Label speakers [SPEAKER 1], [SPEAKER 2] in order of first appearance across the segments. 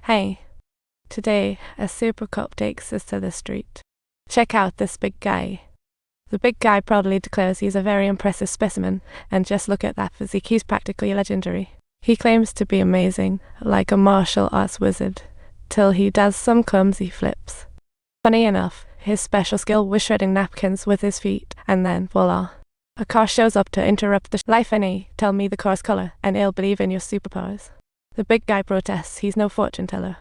[SPEAKER 1] Hey, today a super cop takes us to the street. Check out this big guy. The big guy proudly declares he's a very impressive specimen, and just look at that physique, he's practically legendary. He claims to be amazing, like a martial arts wizard, till he does some clumsy flips. Funny enough, his special skill was shredding napkins with his feet, and then voila. A car shows up to interrupt the life any, tell me the car's color, and I'll believe in your superpowers. The big guy protests he's no fortune teller.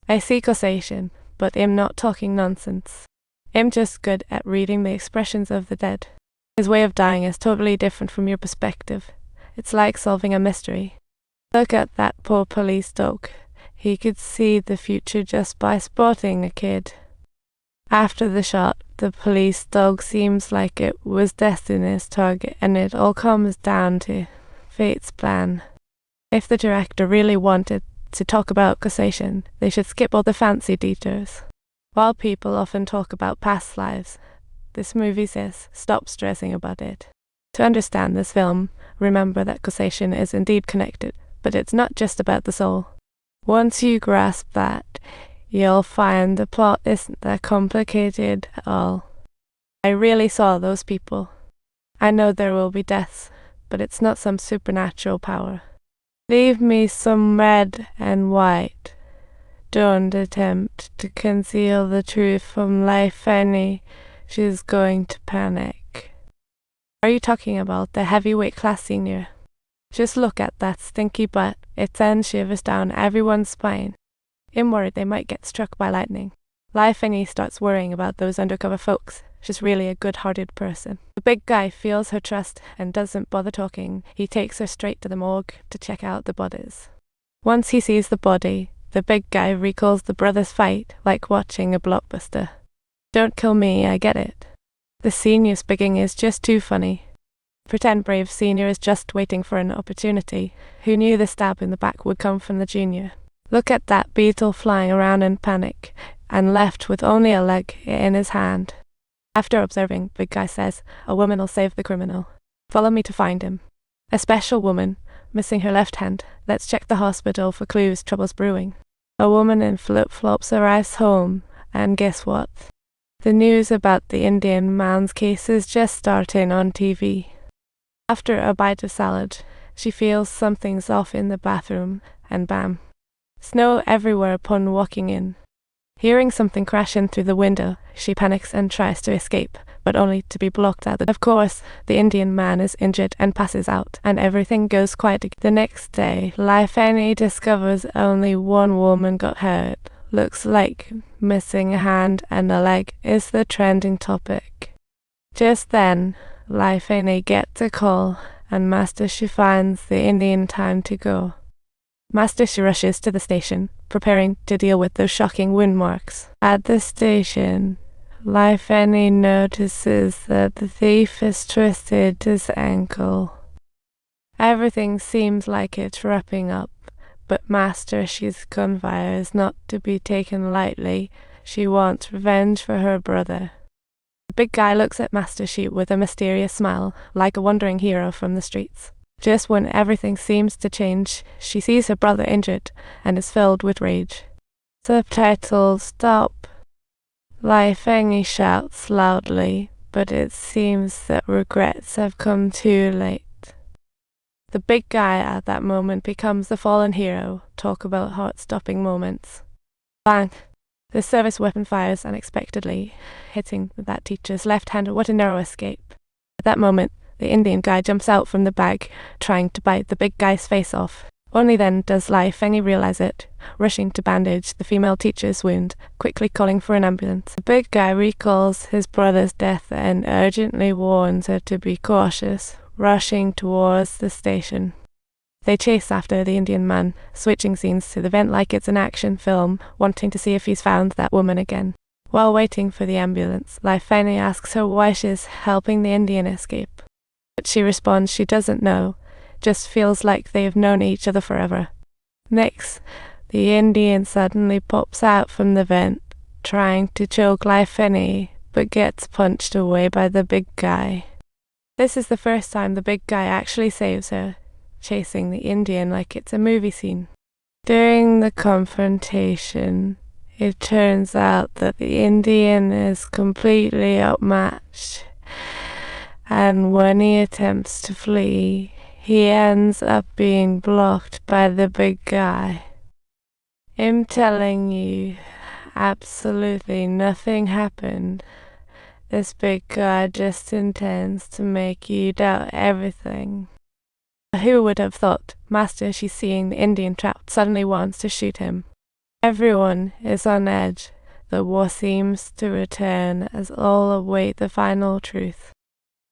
[SPEAKER 1] I see causation, but I'm not talking nonsense. I'm just good at reading the expressions of the dead. His way of dying is totally different from your perspective. It's like solving a mystery. Look at that poor police dog. He could see the future just by spotting a kid. After the shot, the police dog seems like it was Destiny's target, and it all comes down to fate's plan. If the director really wanted to talk about causation, they should skip all the fancy details. While people often talk about past lives, this movie says stop stressing about it. To understand this film, remember that causation is indeed connected, but it's not just about the soul. Once you grasp that, you'll find the plot isn't that complicated at all. I really saw those people. I know there will be deaths, but it's not some supernatural power. Leave me some red and white. Don't attempt to conceal the truth from life any. She's going to panic. Are you talking about the heavyweight class senior? Just look at that stinky butt. It sends shivers down everyone's spine. I'm worried they might get struck by lightning. Life any starts worrying about those undercover folks. She's really a good-hearted person. The big guy feels her trust and doesn't bother talking. He takes her straight to the morgue to check out the bodies. Once he sees the body, the big guy recalls the brothers' fight like watching a blockbuster. Don't kill me, I get it. The senior speaking is just too funny. Pretend brave senior is just waiting for an opportunity. Who knew the stab in the back would come from the junior? Look at that beetle flying around in panic and left with only a leg in his hand. After observing, big guy says, a woman will save the criminal. Follow me to find him. A special woman, missing her left hand. Let's check the hospital for clues, trouble's brewing. A woman in flip-flops arrives home, and guess what? The news about the Indian man's case is just starting on TV. After a bite of salad, she feels something's off in the bathroom, and bam. Snow everywhere upon walking in. Hearing something crash in through the window, she panics and tries to escape, but only to be blocked out. Of course, the Indian man is injured and passes out, and everything goes quiet again. The next day, Life Annie discovers only one woman got hurt. Looks like missing a hand and a leg is the trending topic. Just then, Life Annie gets a call, and Master she finds the Indian time to go. Master she rushes to the station, preparing to deal with those shocking wound marks. At the station, Life Annie notices that the thief has twisted his ankle. Everything seems like it's wrapping up, but Master she's gunfire is not to be taken lightly. She wants revenge for her brother. The big guy looks at Master She with a mysterious smile, like a wandering hero from the streets. Just when everything seems to change, she sees her brother injured and is filled with rage. Subtitle stop. Life Annie shouts loudly, but it seems that regrets have come too late. The big guy at that moment becomes the fallen hero. Talk about heart-stopping moments. Bang! The service weapon fires unexpectedly, hitting that teacher's left hand. What a narrow escape. At that moment, the Indian guy jumps out from the bag, trying to bite the big guy's face off. Only then does Life Annie realize it, rushing to bandage the female teacher's wound, quickly calling for an ambulance. The big guy recalls his brother's death and urgently warns her to be cautious, rushing towards the station. They chase after the Indian man, switching scenes to the vent like it's an action film, wanting to see if he's found that woman again. While waiting for the ambulance, Life Annie asks her why she's helping the Indian escape. But she responds she doesn't know, just feels like they've known each other forever. Next, the Indian suddenly pops out from the vent, trying to choke Life Annie, but gets punched away by the big guy. This is the first time the big guy actually saves her, chasing the Indian like it's a movie scene. During the confrontation, it turns out that the Indian is completely outmatched, and when he attempts to flee, he ends up being blocked by the big guy. Him telling you absolutely nothing happened. This big guy just intends to make you doubt everything. Who would have thought Master, she's seeing the Indian trap, suddenly wants to shoot him. Everyone is on edge. The war seems to return as all await the final truth.